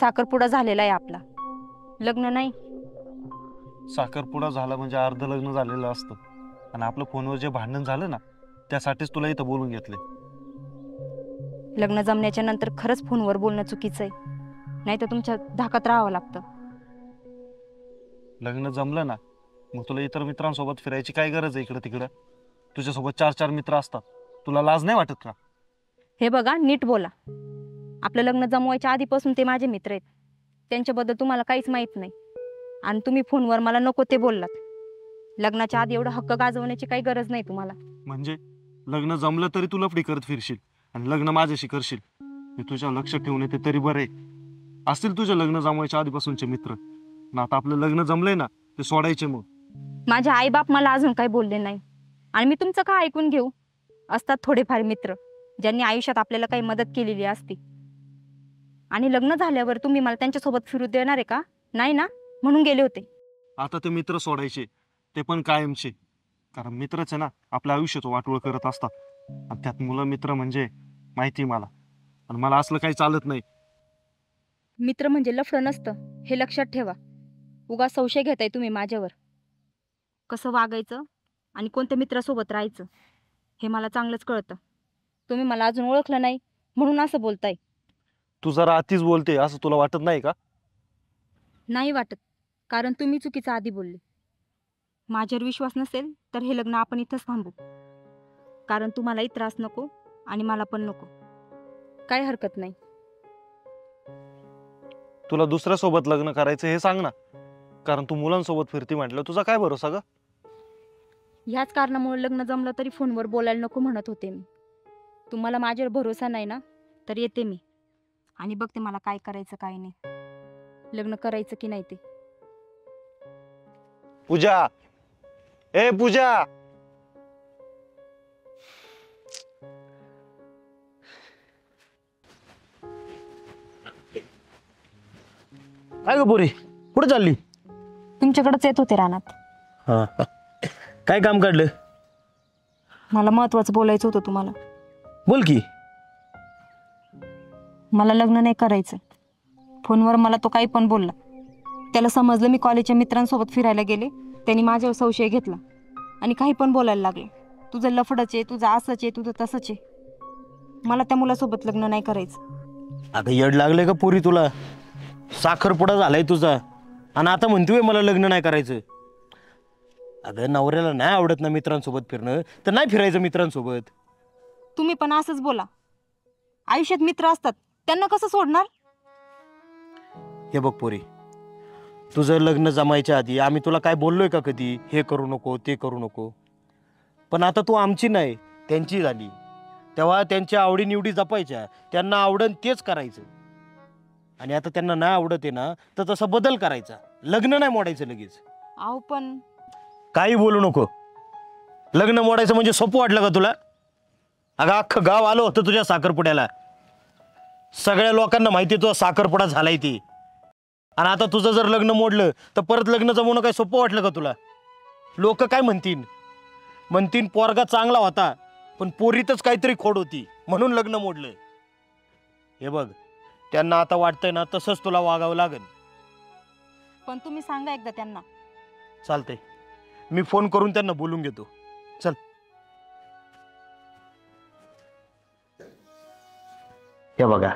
साखरपुडा झालेला आहे आपला, लग्न नाही. साखरपुडा झाला म्हणजे अर्ध लग्न झालेलं असतं. आणि आपलं फोनवर जे भांडण झालं ना, त्यासाठीच तुला इथं बोलून घेतले. लग्न जमण्याच्या नंतर खरंच फोनवर बोलणं चुकीचं आहे, नाही तर तुमच्या धाकात राहावं लागतं. लग्न जमलं ना, मग तुला इतर मित्रांसोबत फिरायची काय गरज आहे इकडं तिकडं? तुझ्यासोबत 4-4 मित्र असतात. तुला लाज नाही वाटत का? हे बघा, नीट बोला. आपलं लग्न जमवायच्या आधीपासून ते माझे मित्र आहेत. त्यांच्याबद्दल तुम्हाला काहीच माहीत नाही. आणि तुम्ही फोनवर मला नको ते बोललात. लग्नाच्या आधी एवढा हक्क गाजवण्याची काही गरज नाही तुम्हाला. म्हणजे लग्न जमलं तरी तू लफडी करत फिरशील आणि लग्न माझ्याशी करशील. मी तुझ्या लक्ष ठेवून येते तरी बरे. असतील तुझ्या लग्न जमवायच्या आधीपासूनचे मित्र ना, आता आपलं लग्न जमलंय ना, ते सोडायचे. मग माझे आईबाप मला अजून काही बोलले नाही, आणि मी तुमचं का ऐकून घेऊ? असतात थोडेफार मित्र ज्यांनी आयुष्यात आपल्याला काही मदत केलेली असती. आणि लग्न झाल्यावर तुम्ही मला त्यांच्यासोबत फिरू देणार आहे का? नाही ना, म्हणून गेले होते. आता ते मित्र सोडायचे, ते पण कायमचे. कारण मित्रच आहे ना, आपल्या आयुष्याचं वाटोळ करत असतात. आणि त्यात मुलं मित्र म्हणजे माहिती मला. आणि मला असलं काही चालत नाही. मित्र म्हणजे लफडं नसतं, हे लक्षात ठेवा. उगा संशय घेताय तुम्ही माझ्यावर. कसं वागायचं आणि कोणत्या मित्रासोबत राहायचं हे मला चांगलंच कळतं. तुम्ही मला अजून ओळखलं नाही म्हणून असं बोलताय. तू जरा अतिच बोलते, असं तुला वाटत नाही का? नाही वाटत, कारण तुम्ही चुकीचं आधी बोलले. माझ्यावर विश्वास नसेल तर हे लग्न आपण इथंच थांबू. कारण तुम्हालाही त्रास नको आणि मला पण नको. काय हरकत नाही. तुला दुसऱ्यासोबत लग्न करायचं हे सांग ना. कारण तू मुलांसोबत फिरती म्हटलं, तुझा काय भरोसा ग? ह्याच कारणामुळे लग्न जमलं तरी फोनवर बोलायला नको म्हणत होते मी. तुम्हाला माझ्यावर भरोसा नाही ना, तर येते मी आणि बघते मला काय करायचं काय नाही, लग्न करायचं की नाही ते. पूजा, ए पूजा. काय ग पोरी, कुठे चालली? तुमच्याकडेच येत होते रानात. हा, काय काम काढलं? मला महत्वाचं बोलायचं होतं तुम्हाला. बोल की. मला लग्न नाही करायचं. फोनवर मला तो काही पण बोलला. त्याला समजलं मी कॉलेजच्या मित्रांसोबत फिरायला गेले. त्यांनी माझ्यावर संशय घेतला आणि काही पण बोलायला लागले. तुझं लफडच आहे, तुझं असंच आहे, तुझं तसंच आहे. मला त्या मुलासोबत लग्न नाही करायचं. अगं येड लागले का पोरी तुला? साखरपुडा झालाय तुझा आणि आता म्हणतोय मला लग्न नाही करायचं. अगं नवऱ्याला नाही आवडत ना मित्रांसोबत फिरणं, तर नाही फिरायचं मित्रांसोबत. तुम्ही पण असंच बोला. आयुष्यात मित्र असतात, त्यांना कसं सोडणार? हे बघ पोरी, तुझं लग्न जमायच्या आधी आम्ही तुला काय बोललोय का कधी हे करू नको ते करू नको? पण आता तू आमची नाही त्यांची झाली, तेव्हा त्यांच्या आवडीनिवडी जपायच्या. त्यांना आवडन तेच करायचं. आणि आता त्यांना नाही आवडत आहे ना, तर तसा बदल करायचा. लग्न नाही मोडायचं लगेच. अहो पण काही बोलू नको. लग्न मोडायचं म्हणजे सोपं वाटलं का तुला? अगं अख्खं गाव आलं होतं तुझ्या साखरपुड्याला. सगळ्या लोकांना माहिती तुझा साखरपुडा झालाय ती. आणि आता तुझं जर लग्न मोडलं तर परत लग्न जमवणं काय सोपं वाटलं का तुला? लोक काय म्हणतील? म्हणतील पोरगा चांगला होता पण पोरीतच काहीतरी खोड होती म्हणून लग्न मोडलं. हे बघ, त्यांना आता वाटतंय ना तसंच तुला वागावं लागेल. पण तुम्ही सांगा एकदा त्यांना. चालतंय, मी फोन करून त्यांना बोलून घेतो. चल. हे बघा,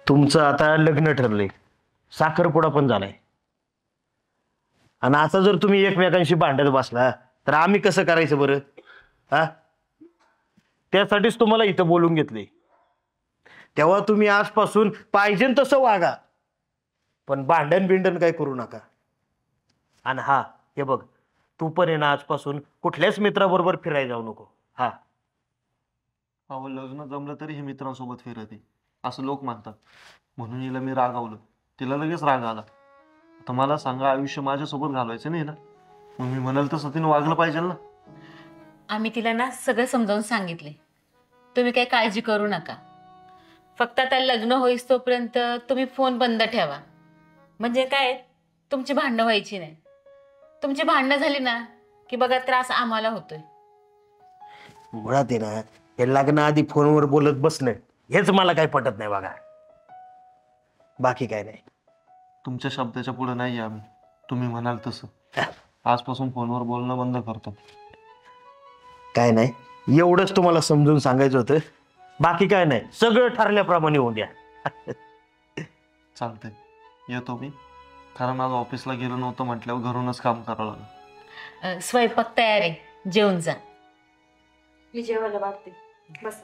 तुमचं आता लग्न ठरलंय, साखरपुडा पण झालाय. आणि आता जर तुम्ही एकमेकांशी भांडत बसला तर आम्ही कसं करायचं बरं? हा, त्यासाठीच तुम्हाला इथं बोलून घेतले. तेव्हा तुम्ही आजपासून पाहिजे तसं वागा, पण भांडण बिंडण काय करू नका. आणि हा, हे बघ, तू पण आहे ना आजपासून कुठल्याच मित्राबरोबर फिरायला जाऊ नको. हा, अहो लग्न जमलं तरी हे मित्रांसोबत फिरते असं लोक म्हणतात. म्हणून हिला मी रागावलं. तिला लगेच राग आला. आता मला सांगा, आयुष्य माझ्यासोबत घालवायचं नाही ना, मग मी म्हणाल तसं तिने वागलं पाहिजे ना. आम्ही तिला ना सगळं समजावून सांगितले. तुम्ही काही काळजी करू नका. फक्त आता लग्न होईस तोपर्यंत तुम्ही फोन बंद ठेवा. म्हणजे काय, तुमची भांडणं व्हायची नाही. तुमची भांडणं झाली ना की बघा त्रास आम्हाला होतोय. मुळात आहे ना, हे लग्नाआधी फोनवर बोलत बसणं हेच मला काही पटत नाही बघा. बाकी काय नाही. तुमच्या शब्दाच्या पुढे नाही आम्ही. तुम्ही म्हणाल तसं आजपासून फोनवर बोलणं बंद करतो. काय नाही, एवढंच तुम्हाला समजून सांगायचं होतं. बाकी काय नाही, सगळं ठरल्याप्रमाणे होऊन द्या. चालतंय, येतो मी. कारण आज ऑफिसला गेलो नव्हतं म्हटल्यावर घरूनच काम करावं लागलं. स्वयंपाक तयार आहे, जेवून जा. मी जेवायला वाटते, बस.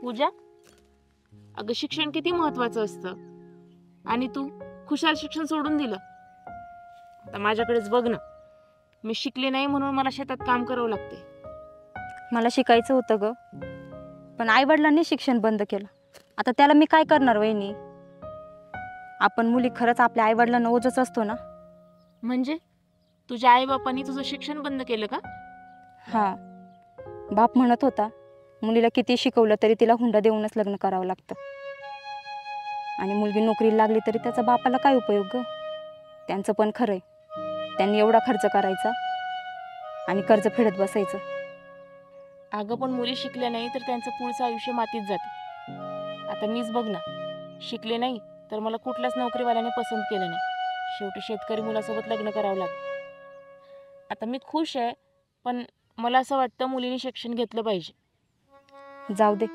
पूजा, अगं शिक्षण किती महत्वाचं असतं आणि तू खुशाल शिक्षण सोडून दिलं. आता माझ्याकडेच बघ ना, मी शिकले नाही म्हणून मला शेतात काम करावं लागते. मला शिकायचं होतं ग, पण आई वडिलांनी शिक्षण बंद केलं. आता त्याला मी काय करणार वहिनी? आपण मुली खरंच आपल्या आई वडिलांना ओझच असतो ना. म्हणजे तुझ्या आई बापांनी तुझं शिक्षण बंद केलं का? हा, बाप म्हणत होता मुलीला किती शिकवलं तरी तिला हुंडा देऊनच लग्न करावं लागतं, आणि मुलगी नोकरीला लागली तरी त्याचा बापाला काय उपयोग ग? त्यांचं पण खरंय, त्यांनी एवढा खर्च करायचा आणि कर्ज फेडत बसायचं. अगं पण मुली शिकल्या नाही तर त्यांचं पुढचं आयुष्य मातीत जातं. आता मीच बघ ना, शिकले नाही तर मला कुठल्याच नोकरीवाल्याने पसंत केलं नाही. शेवटी शेतकरी मुलासोबत लग्न करावं लागलं. आता मी खुश आहे, पण मला असं वाटतं मुलीने शिक्षण घेतलं पाहिजे. जाऊ दे,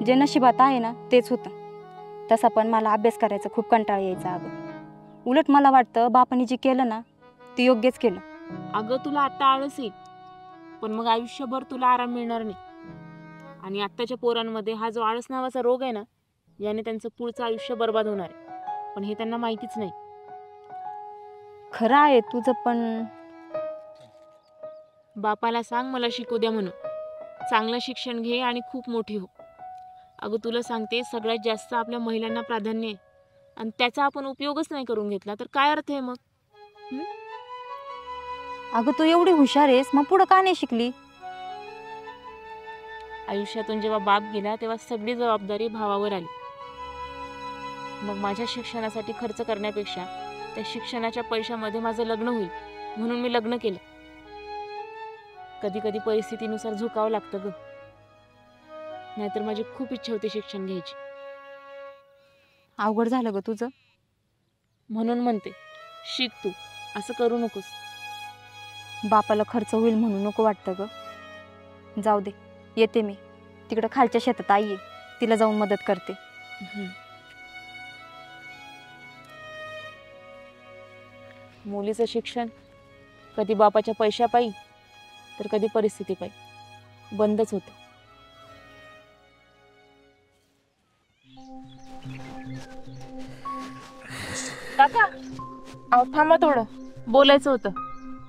जे नशिबात आहे ना तेच होतं. तसा पण मला अभ्यास करायचा खूप कंटाळा यायचा अगं. उलट मला वाटतं बापाने जे केलं ना ते योग्यच केलं. अगं तुला आता आळस येईल, पण मग आयुष्यभर तुला आराम मिळणार नाही. आणि आत्ताच्या पोरांमध्ये हा जो आळस नावाचा रोग आहे ना, याने त्यांचं पुढचं आयुष्य बर्बाद होणार आहे, पण हे त्यांना माहितीच नाही. खरं आहे तुझं, पण बापाला सांग मला शिकू द्या म्हणून. चांगलं शिक्षण घे आणि खूप मोठी हो. अगं तुला सांगते, सगळ्यात जास्त आपल्या महिलांना प्राधान्य आहे, आणि त्याचा आपण उपयोगच नाही करून घेतला तर काय अर्थ आहे मग? अगं तू एवढी हुशार आहेस, मग पुढं का नाही शिकली? आयुष्यातून जेव्हा बाप गेला तेव्हा सगळी जबाबदारी भावावर आली. मग माझ्या शिक्षणासाठी खर्च करण्यापेक्षा त्या शिक्षणाच्या पैशामध्ये माझं लग्न होईल म्हणून मी लग्न केलं. कधी कधी परिस्थितीनुसार झुकावं लागतं ग, नाहीतर माझी खूप इच्छा होती शिक्षण घ्यायची. अवघड झालं ग तुझं. म्हणून म्हणते, शिक तू, असं करू नकोस. बापाला खर्च होईल म्हणून नको वाटतं ग. जाऊ दे, येते मी. तिकडं खालच्या शेतात आई आहे, तिला जाऊन मदत करते. मुलीचं शिक्षण कधी बापाच्या पैशापायी तर कधी परिस्थितीपायी बंदच होतं. काका, अहो थांबा, थोडं बोलायचं होतं.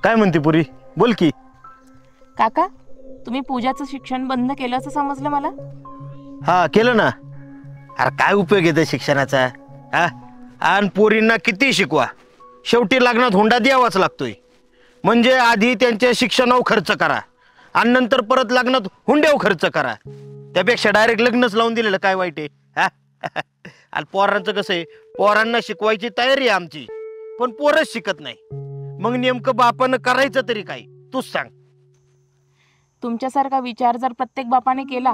काय म्हणते पुरी, बोल की. काका, तुम्ही पूजाचं शिक्षण बंद केलं असं समजलं मला. हा, केलं ना. अरे काय उपयोग आहे त्या शिक्षणाचा? हा, आणि पोरींना किती शिकवा, शेवटी लग्नात हुंडा द्यावाच लागतोय. म्हणजे आधी त्यांच्या शिक्षणावर खर्च करा आणि नंतर परत लग्नात हुंड्यावर खर्च करा. त्यापेक्षा डायरेक्ट लग्नच लावून दिलेलं काय वाईट आहे? हा? आणि पोरांचं कसं आहे, पोरांना शिकवायची तयारी आहे आमची, पण पोरच शिकत नाही. मग नेमकं बापानं करायचं तरी काय, तूच सांग. तुमच्यासारखा विचार जर प्रत्येक बापाने केला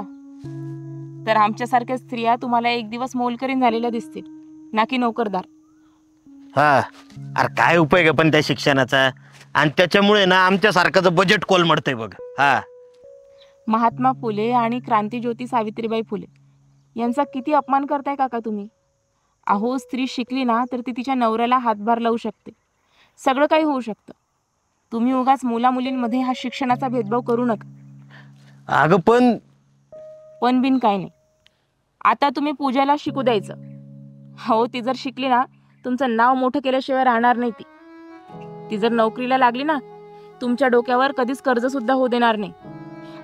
तर आमच्यासारख्या स्त्रिया तुम्हाला एक दिवस मोलकरीण झालेल्या दिसतील, ना की नोकरदार. हा, अरे काय उपयोग आहे पण त्या शिक्षणाचा? आणि त्याच्यामुळे ना आमच्यासारखाचं बजेट कोलमडतंय बघ. हा, महात्मा फुले आणि क्रांतीज्योती सावित्रीबाई फुले यांचा किती अपमान करताय काका तुम्ही. अहो, स्त्री शिकली ना तर ती तिच्या नवऱ्याला हातभार लावू शकते, सगळं काही होऊ शकतं. तुम्ही उगाच मुला मुलींमध्ये हा शिक्षणाचा भेदभाव करू नका. अगं पण बिन काय नाही. आता तुम्ही पूजाला शिकू द्यायचं. हो, ती जर शिकली ना, तुमचं नाव मोठं केल्याशिवाय राहणार नाही. ती जर नोकरीला लागली ना, तुमच्या डोक्यावर कधीच कर्ज सुद्धा होऊ देणार नाही.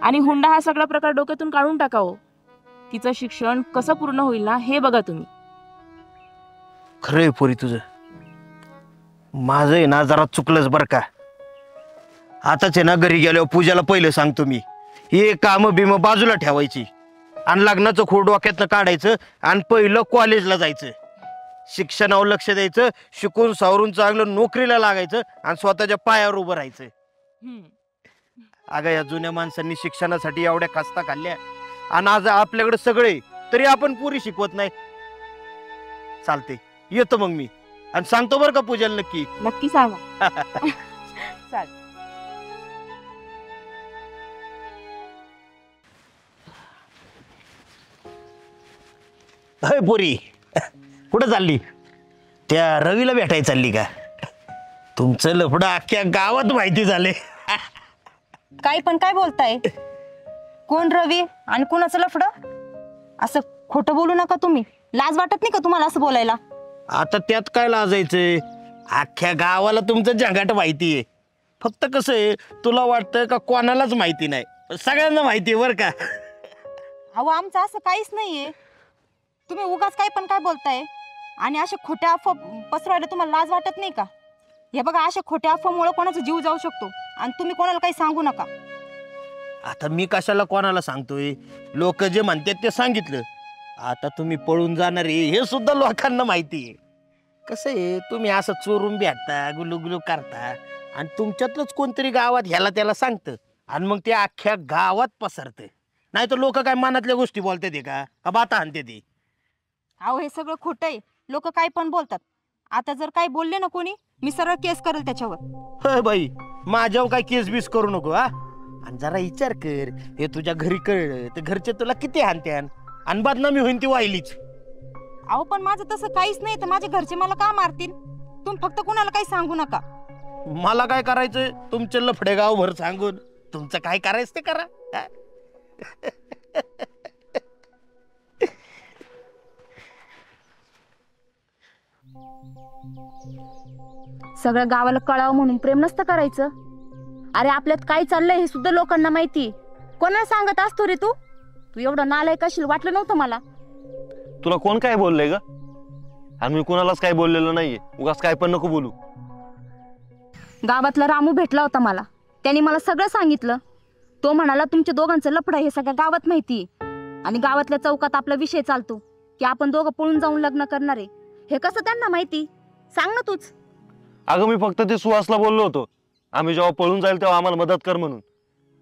आणि हुंडा हा सगळा प्रकार डोक्यातून काढून टाकावं. तिचं शिक्षण कसं पूर्ण होईल ना, हे बघा तुम्ही. खरंय पोरी तुझं. माझं आहे ना जरा चुकलंच बरं का. आताच आहे ना घरी गेल्यावर पूजाला पहिलं सांगतो मी, हे काम बिम बाजूला ठेवायची आणि लग्नाचं खोड डोक्यातनं काढायचं आणि पहिलं कॉलेजला जायचं, शिक्षणावर लक्ष द्यायचं, शिकून सावरून चांगलं नोकरीला लागायचं आणि स्वतःच्या पायावर उभं राहायचं. अगं या जुन्या माणसांनी शिक्षणासाठी एवढ्या खस्ता खाल्ल्या आणि आज आपल्याकडे सगळे तरी आपण पुरी शिकवत नाही. चालते, येतो मग मी आणि सांगतो बरं का पूजाला नक्की. नक्की सांगा. चाल. अय पोरी, कुठं चालली? त्या रवीला भेटायला चालली का? तुमचं लफडं अख्ख्या गावात माहिती झाले. काही पण काय बोलताय? कोण रवी आणि कोणाचं लफडं? असं खोटं बोलू नका तुम्ही. लाज वाटत नाही का तुम्हाला असं बोलायला? आता त्यात काय लाजायचंय? अख्ख्या गावाला तुमचं जगाट माहिती आहे. फक्त कसं आहे, तुला वाटतं का कोणालाच माहिती नाही, पण सगळ्यांना माहिती आहे बरं का. अहो आमचं असं काहीच नाहीये. तुम्ही उगाच काय पण काय बोलताय आणि अशा खोट्या अफवा पसरवायला तुम्हाला लाज वाटत नाही का? हे बघा, अशा खोट्या अफवामुळे कोणाचा जीव जाऊ शकतो आणि तुम्ही कोणाला काही सांगू नका. आता मी कशाला कोणाला सांगतोय? लोक जे म्हणतात ते सांगितलं. आता तुम्ही पळून जाणार आहे हे सुद्धा लोकांना माहिती आहे. कसं आहे, तुम्ही असं चोरून भेटता, गुलुगुलू करता आणि तुमच्यातलंच कोणतरी गावात ह्याला त्याला सांगतं आणि मग ते अख्ख्या गावात पसरतं. नाही तर लोक काय मनातल्या गोष्टी बोलतात ते का बाता आणते ते? अहो हे सगळं खोटं आहे. लोक काय पण बोलतात. आता जर काय बोलले ना कोणी, मी सरळ केस करेल त्याच्यावर. होय बाई, माझ्यावर काय केस बीस करू नको हा. आणि जरा विचार कर, हे तुझ्या घरी कळलं तर घरचे तुला किती हानत्यान आणि बदनामी होईन ती वाहिलीच. अहो पण माझं तसं काहीच नाही तर माझे घरचे मला का मारतील? तुम्ही फक्त कोणाला काही सांगू नका. मला काय करायचं तुमचे लफडे गावभर सांगून? तुमचं काय करायचं ते करा. हा? सगळ्या गावाला कळावं म्हणून प्रेम नसतं करायचं. अरे आपल्यात काय चाललंय हे सुद्धा लोकांना माहिती. कोणाला सांगत असतो रे तू? तू एवढं नालायक असशील वाटलं नव्हतं मला. तुला कोण काय बोललंय ग? आणि मी कुणालाच काय बोललेलं नाहीये. उगाच काय पण नको बोलू. गावातला रामू भेटला होता मला. त्यांनी मला सगळं सांगितलं. तो म्हणाला तुमच्या दोघांचं लफडं हे सगळ्या गावात माहिती आहे आणि गावातल्या चौकात आपला विषय चालतो की आपण दोघं पळून जाऊन लग्न करणार आहे. हे कसं त्यांना माहिती? सांग ना तूच. अगं मी फक्त ते सुहासला बोललो होतो, आम्ही जेव्हा पळून जाईल तेव्हा आम्हाला मदत कर म्हणून.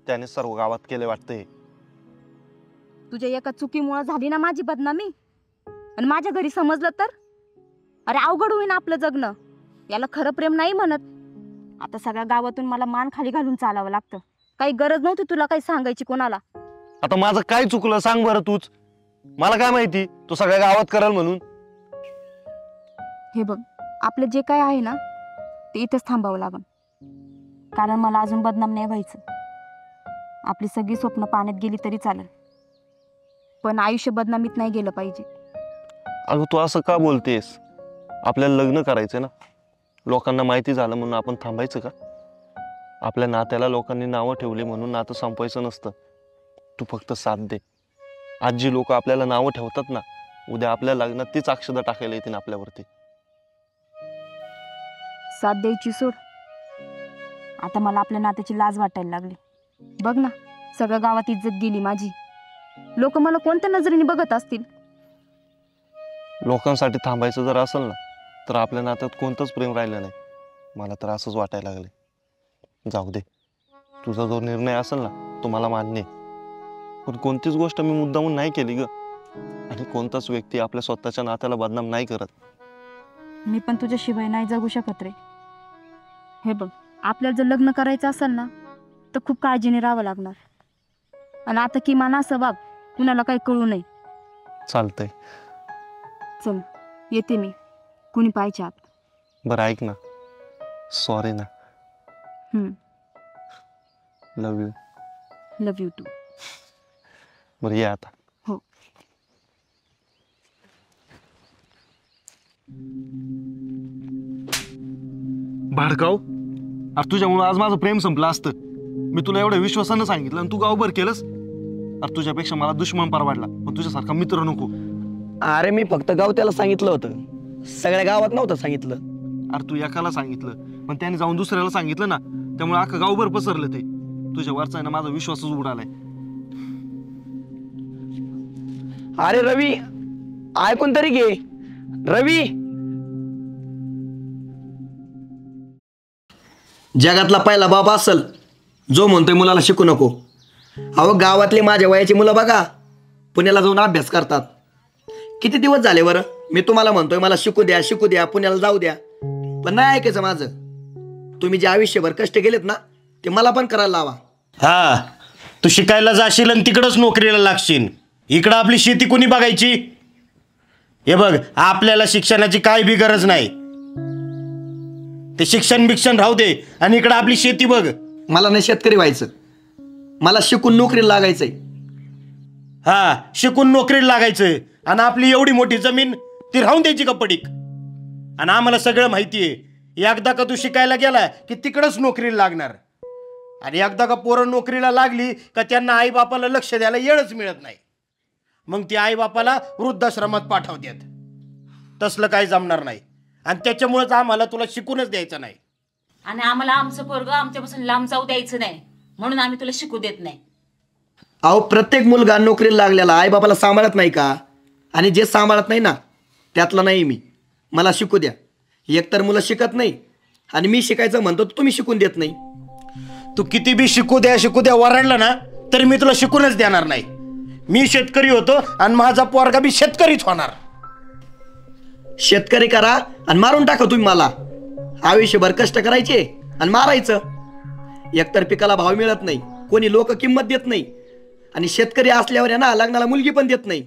त्याने सर्व गावात केले वाटतंय. तुझ्या एका चुकीमुळे झाली ना माझी बदनामी आणि माझ्या घरी समजलं तर? अरे अवघड होईन आपलं जगणं. याला खरं प्रेम नाही म्हणत. आता सगळ्या गावातून मला मान खाली घालून चालावं लागतं. काही गरज नव्हती तुला काही सांगायची कोणाला. आता माझं काय चुकलं सांग बरं तूच. मला काय माहिती तू सगळ्या गावात कराल म्हणून. हे बघ, आपलं जे काय आहे ना ते इथंच थांबावं लागेल. कारण मला अजून बदनाम नाही व्हायचं. आपली सगळी स्वप्न पाण्यात गेली तरी चालेल, पण आयुष्य बदनामीत नाही गेलं पाहिजे. अगं तू असं का बोलतेस? आपल्याला लग्न करायचं ना. लोकांना माहिती झालं म्हणून आपण थांबायचं का? आपल्या नात्याला लोकांनी नावं ठेवली म्हणून नातं संपवायचं नसतं. तू फक्त साथ दे. आज जी लोक आपल्याला नावं ठेवतात ना, उद्या आपल्या लग्नात तीच अक्षता टाकायला येतील आपल्यावरती. साथ द्यायची सोड. आता मला आपल्या नात्याची लाज वाटायला लागली. बघ ना, सगळ्या गावात इज्जत गेली माझी. लोक मला कोणत्या नजरेने बघत असतील? लोकांसाठी थांबायचं जर असेल ना, तर आपल्या नात्यात कोणतंच प्रेम राहिलं नाही. मला तर असंच वाटायला लागले. जाऊ दे, तुझा जो निर्णय असेल ना तो मला मान्य आहे. पण कोणतीच गोष्ट मी मुद्दामून नाही केली ग. आणि कोणताच व्यक्ती आपल्या स्वतःच्या नात्याला बदनाम नाही करत. मी पण तुझ्याशिवाय नाही जगू शकत रे. हे बघ, आपल्याला जर लग्न करायचं असेल ना तर खूप काळजीने राहावं लागणार. आणि आता किमान असं वाग, कुणाला काही कळू नये. चालतंय. चल येते मी. कुणी पाहिजे आत. बरं ऐक ना, सॉरी ना. Love you. Love you too. बरं ये आता. हो. भाडकाव, अरे तुझ्यामुळे आज माझं प्रेम संपलं असतं. मी तुला एवढ्या विश्वासानं सांगितलं आणि तू गावभर केलंस. अरे तुझ्यापेक्षा मला दुश्मन परवडला, पण तुझ्यासारखा मित्र नको. अरे मी फक्त गाव त्याला सांगितलं होतं, सगळ्या गावात नव्हतं सांगितलं. अरे तू एकाला सांगितलं पण त्याने जाऊन दुसऱ्याला सांगितलं ना, त्यामुळे अख्खं गावभर पसरलं ते. तुझ्या वरचा ना माझा विश्वासच उडालाय. अरे रवी, ऐकून तरी घे. रवी, जगातला पहिला बाप असल जो म्हणतोय मुलाला शिकू नको, अहो गावातले माझ्या वयाची मुलं बघा पुण्याला जाऊन अभ्यास करतात. किती दिवस झाले बरं मी तुम्हाला म्हणतोय मला शिकू द्या पुण्याला जाऊ द्या, पण नाही ऐकायचं माझं. तुम्ही जे आयुष्यभर कष्ट केलेत ना ते मला पण करायला लावा. हा, तू शिकायला जाशील आणि तिकडंच नोकरीला लागशील. इकडं आपली शेती कोणी बघायची? हे बघ, आपल्याला शिक्षणाची काय बी गरज नाही. ते शिक्षण राहू दे आणि इकडं आपली शेती बघ. मला नाही शेतकरी व्हायचं, मला शिकून नोकरीला लागायचंय. हा, शिकून नोकरीला लागायचं आणि आपली एवढी मोठी जमीन ती राहून द्यायची का पडीक? आणि आम्हाला सगळं माहितीये, एकदा का तू शिकायला गेला की तिकडंच नोकरीला लागणार. आणि एकदा का पोरं नोकरीला लागली का त्यांना आईबापाला लक्ष द्यायला येळच मिळत नाही. मग ती आईबापाला वृद्धाश्रमात पाठवतात. तसलं काही जमणार नाही आणि त्याच्यामुळेच आम्हाला तुला शिकूनच द्यायचं नाही. आणि आम्हाला आमचं पोरगं आमच्यापासून लांब जाऊ द्यायचं नाही, म्हणून आम्ही तुला शिकू देत नाही. अहो प्रत्येक मुलगा नोकरीला लागलेला आईबापाला सांभाळत नाही का? आणि जे सांभाळत नाही ना त्यातला नाही मी. मला शिकू द्या. एकतर मुलं शिकत नाही आणि मी शिकायचं म्हणतो तर तुम्ही शिकून देत नाही. तू किती बी शिकू द्या वरडलं ना तरी मी तुला शिकूनच देणार नाही. मी शेतकरी होतो आणि माझा पोरगा बी शेतकरीच होणार. शेतकरी करा आणि मारून टाका तुम्ही मला. आयुष्यभर कष्ट करायचे आणि मारायचं. एकतर पिकाला भाव मिळत नाही, कोणी लोक किंमत देत नाही आणि शेतकरी असल्यावर आहे ना लग्नाला मुलगी पण देत नाही.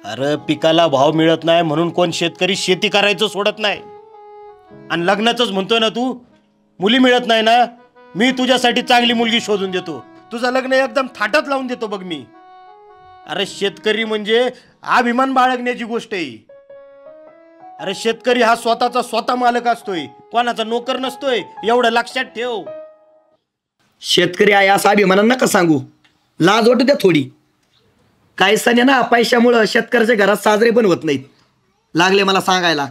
अरे पिकाला भाव मिळत नाही म्हणून कोण शेतकरी शेती करायचं सोडत नाही. आणि लग्नाचंच म्हणतोय ना तू, मुली मिळत नाही ना, मी तुझ्यासाठी चांगली मुलगी शोधून देतो. तुझं लग्न एकदम थाटात लावून देतो बघ मी. अरे शेतकरी म्हणजे अभिमान बाळगण्याची गोष्ट आहे. अरे शेतकरी हा स्वतःचा स्वतः मालक असतोय, कोणाचा नोकर नसतोय, एवढं लक्षात ठेव. शेतकरी आहे असं अभिमानानं नका सांगू, लाज वाटू द्या थोडी. काही सण आहे ना पैशामुळं शेतकऱ्याच्या घरात साजरे पण होत नाहीत. लागले मला सांगायला.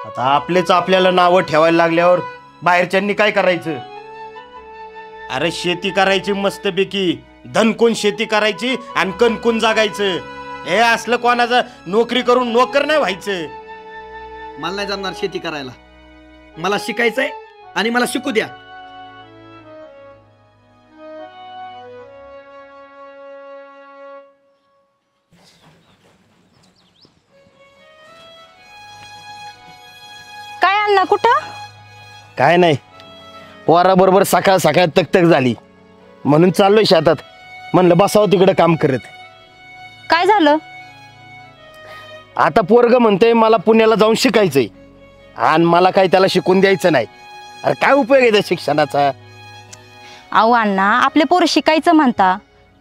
आता आपलेच आपल्याला नावं ठेवायला लागल्यावर बाहेरच्यांनी काय करायचं? अरे शेती करायची मस्तपैकी, धनकोन शेती करायची आणि कणकून जागायचं. हे असलं कोणाचं नोकरी करून नोकर नाही व्हायचं. मला नाही जमणार शेती करायला. मला शिकायचंय आणि मला शिकू द्या. काय अण्णा कुठं? काय नाही, पोराबरोबर सकाळ सकाळ तकतक झाली म्हणून चाललोय शेतात. म्हणलं बसावं तिकडं काम करत. काय झालं? आता पोरग म्हणतंय मला पुण्याला जाऊन शिकायचंय आणि मला काय त्याला शिकून द्यायचं नाही. अरे काय उपयोग आहे त्या शिक्षणाचा? अहो अण्णा, आपले पोरं शिकायचं म्हणता,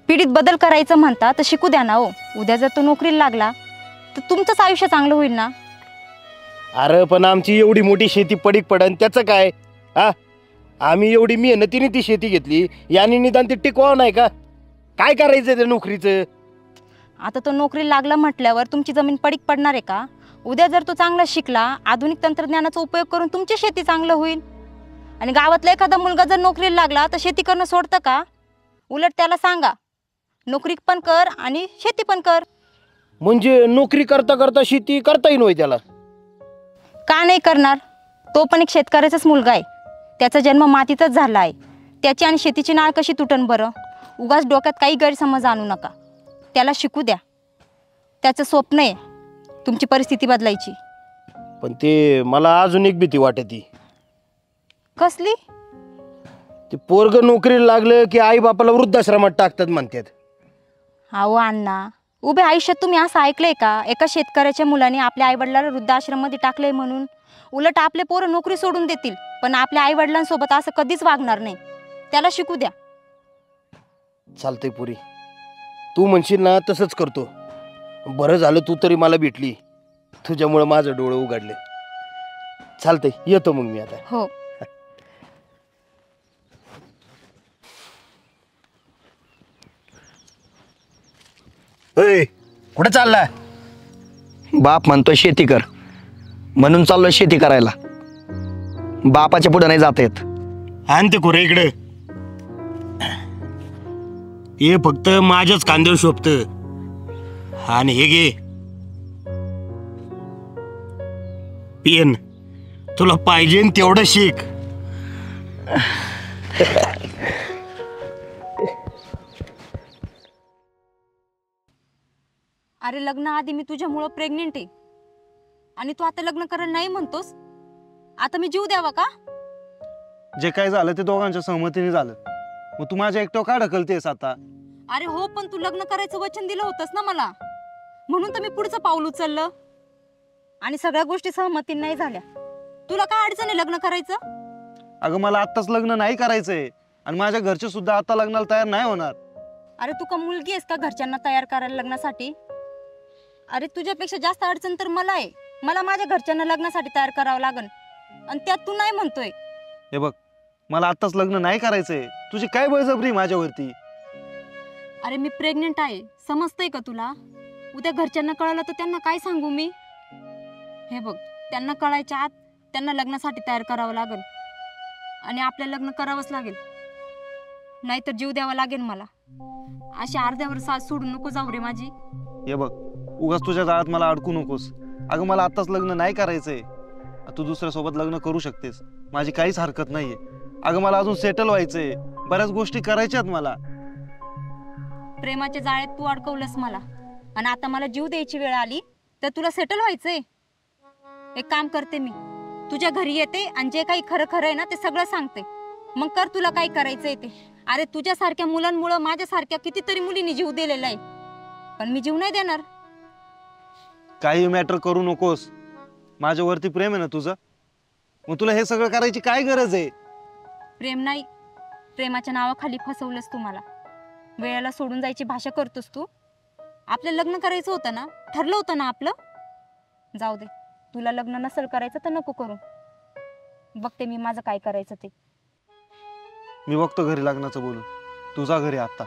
पिढीत बदल करायचं म्हणता तर शिकू द्या ना हो. उद्या जर तो नोकरीला लागला तर तुमचंच आयुष्य चांगलं होईल ना. अरे पण आमची एवढी मोठी शेती पडीक पडन त्याचं काय? हा, आम्ही एवढी मेहनतीने ती शेती घेतली, याने निदान ती टिकवावं नाही का? काय करायचं त्या नोकरीचं? आता तो नोकरीला लागला म्हटल्यावर तुमची जमीन पडीक पडणार आहे का? उद्या जर तो चांगला शिकला, आधुनिक तंत्रज्ञानाचा उपयोग करून तुमची शेती चांगलं होईल. आणि गावातला एखादा मुलगा जर नोकरीला लागला तर शेती करणं सोडतं का? उलट त्याला सांगा नोकरी पण कर आणि शेती पण कर. म्हणजे नोकरी करता करता शेती करता येईल होय त्याला? का नाही करणार? तो पण एक शेतकऱ्याचाच मुलगा आहे. त्याचा जन्म मातीतच झाला आहे. त्याची आणि शेतीची नाळ कशी तुटन बरं? उगाच डोक्यात काही गैरसमज आणू नका. त्याला शिकू द्या. त्याचं स्वप्न आहे तुमची परिस्थिती बदलायची. पण ते मला अजून एक भीती वाटती. कसली? ते पोरग नोकरीला लागलं की आई बापाला वृद्धाश्रमात टाकतात म्हणतात. अहो अण्णा, उभे आयुष्यात तुम्ही असं ऐकलंय का एका शेतकऱ्याच्या मुलाने आपल्या आईवडिलाला वृद्धाश्रममध्ये टाकलंय म्हणून? उलट आपले पोरं नोकरी सोडून देतील पण आपल्या आईवडिलांसोबत असं कधीच वागणार नाही. त्याला शिकू द्या. चालतंय पुरी, तू म्हणशील ना तसंच करतो. बरं झालं तू तरी मला भेटली, तुझ्यामुळं माझं डोळं उघडलं. चालतंय, येतो मग मी आता. हो. कुठे चाललाय? बाप म्हणतोय शेती कर म्हणून चाललोय शेती करायला. बापाच्या पुढे नाही जात येत. आण ते खोरे इकडे. हे फक्त माझ्याच कांद्यावर शोभत. आणि हे घे पेन, तुला पाहिजे तेवढं शिक. अरे लग्नाआधी मी तुझ्यामुळं प्रेग्नेंट आहे आणि तू आता लग्न करायला नाही म्हणतोस. आता मी जीव द्यावा का? जे काय झालं ते दोघांच्या सहमतीने झालं. मग तू माझ्या एकटं का ढकलतेस आता? अरे हो, पण तू लग्न करायचं वचन दिलं होतंस ना मला, म्हणून तर मी पुढचं पाऊल उचललं आणि सगळ्या गोष्टी सहमतीने नाही झाल्या. तुला काय अडचण आहे लग्न करायचं? अगं मला आत्ताच लग्न नाही करायचंय आणि माझ्या घरचे सुद्धा आता लग्नाला तयार नाही होणार. अरे तू का मुलगी आहेस का घरच्यांना तयार करायला लग्नासाठी? अरे तुझ्यापेक्षा जास्त अडचण तर मला आहे. मला माझ्या घरच्यांना लग्नासाठी तयार करावं लागन आणि त्यात तू नाही म्हणतोय. हे बघ, मला आत्ताच लग्न नाही करायचंय. तुझी काय बळजबरी माझ्यावरती? अरे मी प्रेग्नेंट आहे, समजतंय का तुला? उद्या घरच्यांना कळलं तर त्यांना काय सांगू मी? हे बघ, त्यांना कळायच्या आत त्यांना लग्नासाठी तयार करावं लागेल आणि आपलं लग्न करावंच लागेल, नाहीतर जीव द्यावा लागेल मला. अशी अर्ध्यावर साथ सोडून नको जाऊ रे माझी. हे बघ, उगाच तुझ्या जाळ्यात मला अडकू नकोस. अगं मला आत्ताच लग्न नाही करायचंय. तू दुसऱ्यासोबत लग्न करू शकतेस, माझी काहीच हरकत नाहीये. अगं मला अजून सेटल व्हायचंय, बऱ्याच गोष्टी करायच्यात मला. प्रेमाच्या जाळ्यात तू अडकवलंस मला आणि आता मला जीव द्यायची वेळ आली तर तुला सेटल व्हायचंय. एक काम करते, मी तुझ्या घरी येते आणि जे काही खरं खरं आहे ना ते सगळं सांगते. मग कर तुला काय करायचंय ते. अरे तुझ्यासारख्या मुलांमुळं माझ्यासारख्या कितीतरी मुलींनी जीव दिलेला आहे, पण मी जीव नाही देणार. काही मॅटर करू नकोस. माझ्यावरती प्रेम आहे ना तुझं, मग तुला हे सगळं करायची काय गरज आहे? प्रेम नाही, प्रेमाच्या नावाखाली फसवलंस तू मला. वेळेला सोडून जायची भाषा करतोस तू. आपलं लग्न करायचं होतं ना, ठरलं होतं ना आपलं. जाऊ दे, तुला लग्न नसेल करायचं तर नको करू. बघते मी माझं काय करायचं ते. मी बघतो घरी लग्नाचं बोलून. तुझा घरी आता,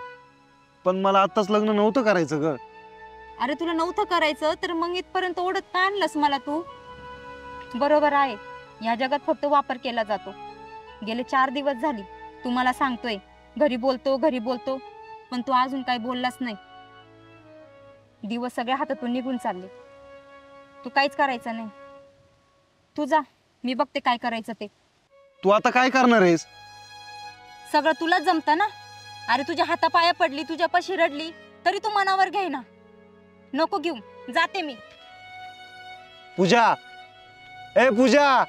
पण मला आत्ताच लग्न नव्हतं करायचं ग. अरे तुला नव्हतं करायचं तर मग इथपर्यंत ओढत का आणलंस मला तू? बरोबर आहे, या जगात फक्त वापर केला जातो. गेले 4 दिवस झाली तू मला सांगतोय घरी बोलतो घरी बोलतो, पण तू अजून काही बोललाच नाही. दिवस सगळ्या हातातून निघून चालले. तू काहीच करायचं नाही. तू जा, मी बघते काय करायचं ते. तू आता काय करणार आहेस? सगळं तुलाच जमतं ना. अरे तुझ्या हातापाया पडली, तुझ्यापाशी रडली तरी तू मनावर घे ना. नको घेऊ, जाते मी. पूजा, ए पूजा.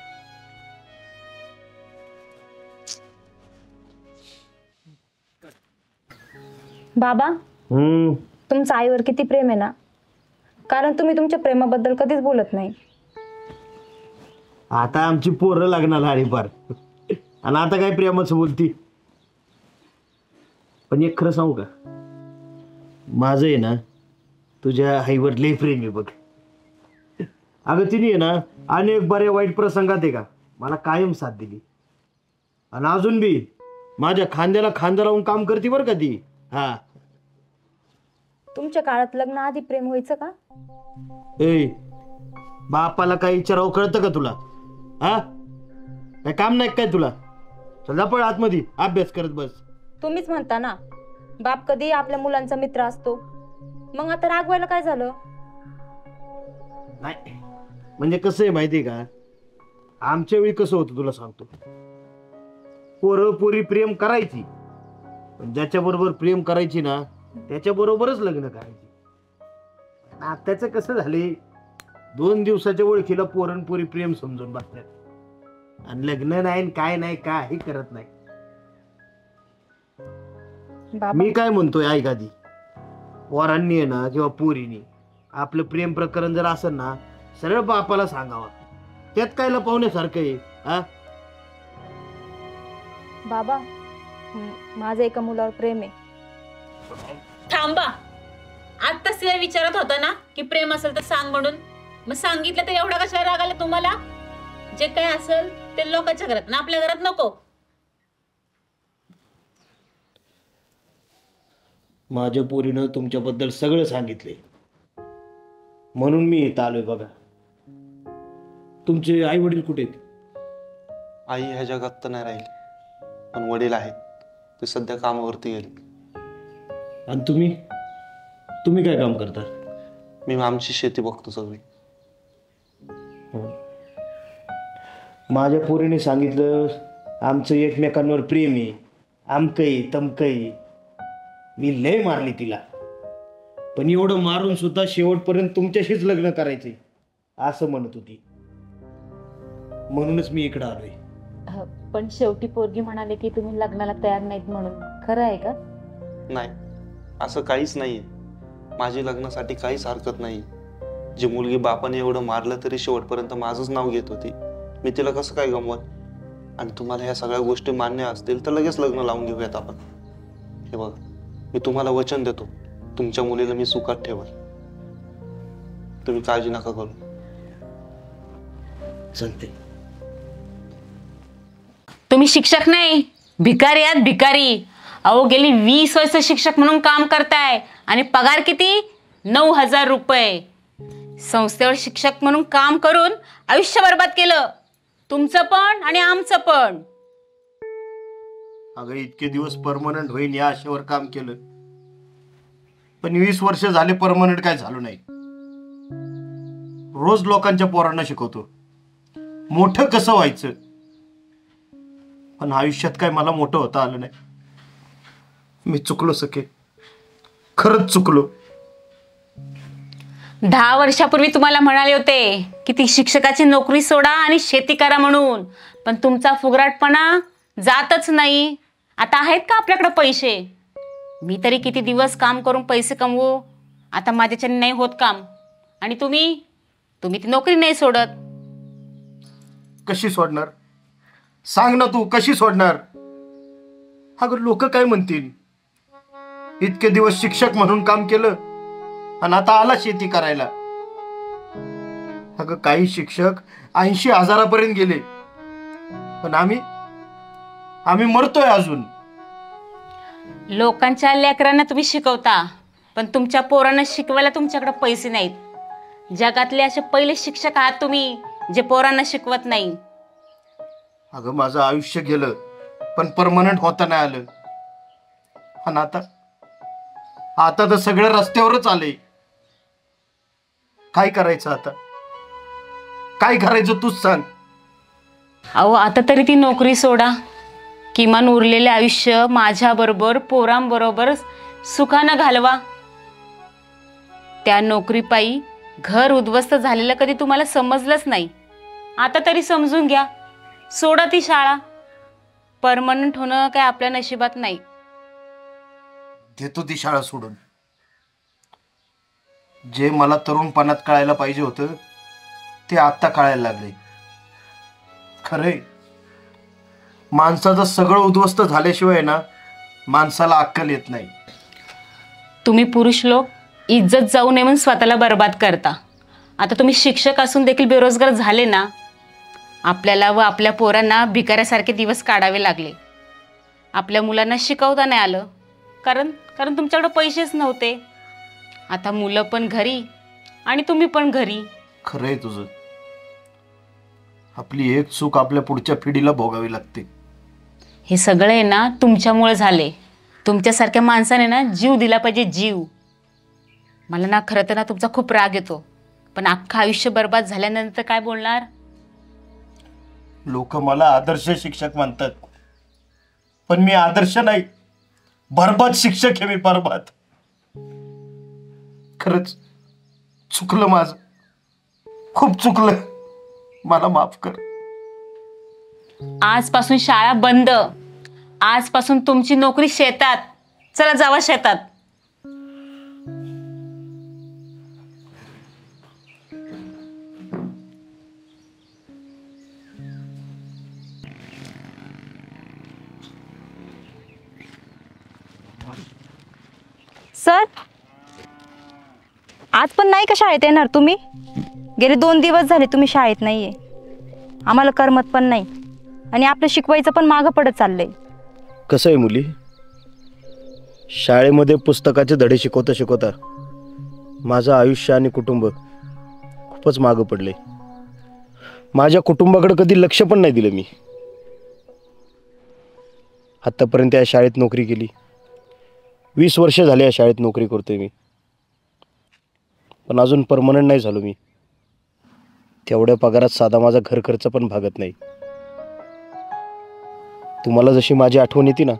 बाबा, तुमचं आईवर किती प्रेम आहे ना, कारण तुम्ही तुमच्या प्रेमाबद्दल कधीच बोलत नाही. आता आमची पोरं लग्नाला आली पार, आणि आता काय प्रेमाचं बोलती. पण एक खरं सांगू का, माझं आहे ना तुझ्या आईवर लय प्रेम आहे बघ. अगं तिने आहे ना अनेक बऱ्या वाईट प्रसंगात आहे का मला कायम साथ दिली, आणि अजून बी माझ्या खांद्याला खांदा लावून काम करते बरं का ती. हा, तुमच्या काळात लग्न आधी प्रेम व्हायचं का? ए, बापाला काय विचारावं कळतं का तुला? हा, काय काम नाही काय तुला? चल पण आतमध्ये अभ्यास करत बस. तुम्हीच म्हणता ना बाप कधी आपल्या मुलांचा मित्र असतो. मग आता रागवायला काय झालं? नाही म्हणजे कसं आहे माहिती आहे का, आमच्या वेळी कसं होतं तुला सांगतो. पोरं पोरी प्रेम करायची, पण ज्याच्या बरोबर प्रेम करायची ना त्याच्या बरोबरच लग्न करायची. आताच कसं झाले, 2 दिवसाच्या ओळखीला पोरण पोरी प्रेम समजून बसतात आणि लग्न नाही काय नाही काही करत नाही. मी काय म्हणतोय ऐका दी, पोरांनी आहे ना किंवा पोरीनी आपलं प्रेम प्रकरण जर असेल ना सरळ बापाला सांगावा. त्यात काय लपवण्यासारखं आहे? हा बाबा, माझं एका मुलावर प्रेम आहे. थांबा, आत्ताच तिला विचारत होता ना की प्रेम असेल तर सांग म्हणून. मग सांगितलं तर एवढा कशा राग आला तुम्हाला? जे काय असेल ते लोकांच्या घरात ना, आपल्या घरात नको. माझ्या पोरीनं तुमच्याबद्दल सगळं सांगितले म्हणून मी इथं आलोय बघा. तुमचे आई वडील कुठे आहेत? आई ह्या जगात तर नाही राहील, पण वडील आहेत. ते सध्या कामावरती गेले. आणि तुम्ही काय काम करता? मी आमची शेती बघतो सगळी. माझ्या पोरीने सांगितलं आमचं एकमेकांवर प्रेम आहे, आमकही तमकही. मी लय मारली तिला, पण एवढं मारून सुद्धा शेवटपर्यंत तुमच्याशीच लग्न करायचंय असं म्हणत होती. म्हणूनच मी इकडं आलोय. पण शेवटी पोरगी म्हणाले की तुम्ही लग्नाला तयार नाहीत म्हणून. खरं आहे का? नाही, असं काहीच नाहीये. माझी लग्नासाठी काहीच हरकत नाही. जी मुलगी बापाने एवढं मारलं तरी शेवटपर्यंत माझंच नाव घेत होती. मी तिला कसं काय गमवत? आणि तुम्हाला ह्या सगळ्या गोष्टी मान्य असतील तर लगेच लग्न लावून घेऊयात आपण. हे बघा, मी तुम्हाला वचन देतो, तुमच्या मुलीला मी सुखात ठेवल. तुम्ही काळजी नका करू. चालते. तुम्ही शिक्षक नाही, भिकारी आहात, भिकारी. अहो गेली 20 वर्ष शिक्षक म्हणून काम करताय आणि पगार किती? 9,000 रुपये. संस्थेवर शिक्षक म्हणून काम करून आयुष्य बर्बाद केलं, तुमचं पण आणि आमचं पण. अगं इतके दिवस परमनंट होईन या आशेवर काम केलं, पण 20 वर्ष झाले परमनंट काय झालं नाही. रोज लोकांच्या पोरांना शिकवतो मोठं कसं व्हायचं, पण आयुष्यात काय मला मोठं होता आलं नाही. मी चुकलो सखे, खरंच चुकलो. 10 वर्षापूर्वी तुम्हाला म्हणाले होते की ती शिक्षकाची नोकरी सोडा आणि शेती करा म्हणून, पण तुमचा फुगराटपणा जातच नाही. आता आहेत का आपल्याकडे पैसे? मी तरी किती दिवस काम करून पैसे कमवू, आता माझ्याच्याने नाही होत काम. आणि तुम्ही ती नोकरी नाही सोडत. कशी सोडणार? सांग ना तू, कशी सोडणार? अगं लोक काय म्हणतील? इतके दिवस शिक्षक म्हणून काम केलं आणि आता आला शेती करायला. अगं काही शिक्षक 80,000 गेले, पण आम्ही मरतोय अजून. लोकांच्या लेकरांना तुम्ही शिकवता, पण तुमच्या पोरांना शिकवायला तुमच्याकडे पैसे नाहीत. जगातले असे पहिले शिक्षक आहात तुम्ही जे पोरांना शिकवत नाही. अगं माझं आयुष्य गेलं, पण परमनंट होता नाही आलं. आणि आता तर सगळं रस्त्यावरच आले. काय करायचं आता? काय करायचं तूच सांग. अहो आता तरी ती नोकरी सोडा, किमान उरलेले आयुष्य माझ्याबरोबर पोरांबरोबर सुखानं घालवा. त्या नोकरीपायी घर उद्ध्वस्त झालेलं कधी तुम्हाला समजलंच नाही. आता तरी समजून घ्या, सोडा ती शाळा. परमनंट होणं काय आपल्या नशिबात नाही. देतो ती शाळा सोडून. जे मला तरुणपणात कळायला पाहिजे होतं ते आत्ता कळायला लागले. खरंय, माणसाचं सगळं उद्ध्वस्त झाल्याशिवाय ना माणसाला अक्कल येत नाही. तुम्ही पुरुष लोक इज्जत जाऊ नये म्हणून स्वतःला बर्बाद करता. आता तुम्ही शिक्षक असून देखील बेरोजगार झाले ना, आपल्याला व आपल्या पोरांना भिकाऱ्यासारखे दिवस काढावे लागले. आपल्या मुलांना शिकवता नाही आलं, कारण तुमच्याकडे पैसेच नव्हते. आता मुलं पण घरी आणि तुम्ही पण घरी. खरंय तुझं. आपली एक चूक आपल्या पुढच्या पिढीला भोगावी लागते. हे सगळं आहे ना तुमच्यामुळे झाले. तुमच्यासारख्या माणसाने ना जीव दिला पाहिजे, जीव. मला ना खरं तर ना तुमचा खूप राग येतो, पण अख्खं आयुष्य बर्बाद झाल्यानंतर काय बोलणार? लोक मला आदर्श शिक्षक म्हणतात, पण मी आदर्श नाही, बर्बाद शिक्षक आहे मी, बर्बाद. खरंच चुकलं माझं, खूप चुकलं. मला माफ कर. आजपासून शाळा बंद. आजपासून तुमची नोकरी शेतात. चला जावा शेतात. सर, आज पण नाही का शाळेत येणार तुम्ही? गेले 2 दिवस झाले तुम्ही शाळेत नाहीये. आम्हाला करमत पण नाही आणि आपलं शिकवायचं पण मागं पडत चाललंय. कसं आहे मुली, शाळेमध्ये पुस्तकाचे धडे शिकवता शिकवता माझं आयुष्य आणि कुटुंब खूपच मागं पडले. माझ्या कुटुंबाकडे कधी लक्ष पण नाही दिलं मी. आत्तापर्यंत या शाळेत नोकरी केली, 20 वर्ष झाले या शाळेत नोकरी करतोय मी, पण अजून परमनंट नाही झालो मी. तेवढ्या पगारात साधा माझा घर खर्च पण भागत नाही. तुम्हाला जशी माझी आठवण येते ना,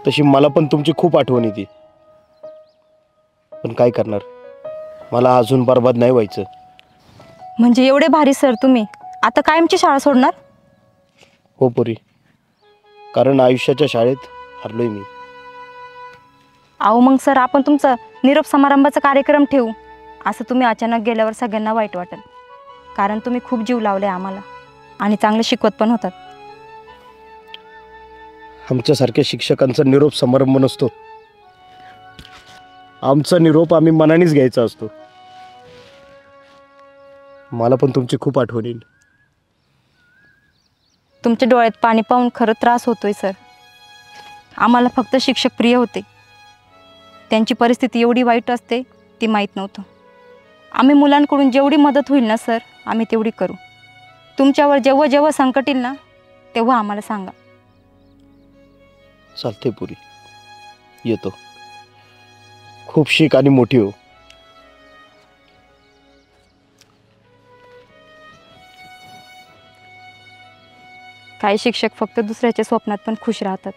तशी मला पण तुमची खूप आठवण येते. पण काय करणार, मला अजून बरबाद नाही व्हायचं. म्हणजे एवढे भारी सर तुम्ही आता कायमची शाळा सोडणार? हो पुरी, कारण आयुष्याच्या शाळेत हरलोय मी. अहो मग सर आपण तुमचा निरोप समारंभाचा कार्यक्रम ठेवू. असं तुम्ही अचानक गेल्यावर सगळ्यांना वाईट वाटेल, कारण तुम्ही खूप जीव लावले आम्हाला आणि चांगले शिकवत पण होतात. आमच्यासारख्या शिक्षकांचा निरोप समारंभ नसतो. आमचा निरोप आम्ही मनानेच घ्यायचा असतो. मला पण तुमची खूप आठवण येईल. तुमच्या डोळ्यात पाणी पाहून खरं त्रास होतोय सर. आम्हाला फक्त शिक्षक प्रिय होते. त्यांची परिस्थिती एवढी वाईट असते ती माहीत नव्हतं. आम्ही मुलांकडून जेवढी मदत होईल ना सर, आम्ही तेवढी करू. तुमच्यावर जेव्हा जेव्हा संकट येईल ना, तेव्हा आम्हाला सांगा. चालते पुरी, येतो. खूप शिक आणि मोठी हो. काही शिक्षक फक्त दुसऱ्याच्या स्वप्नात पण खुश राहतात.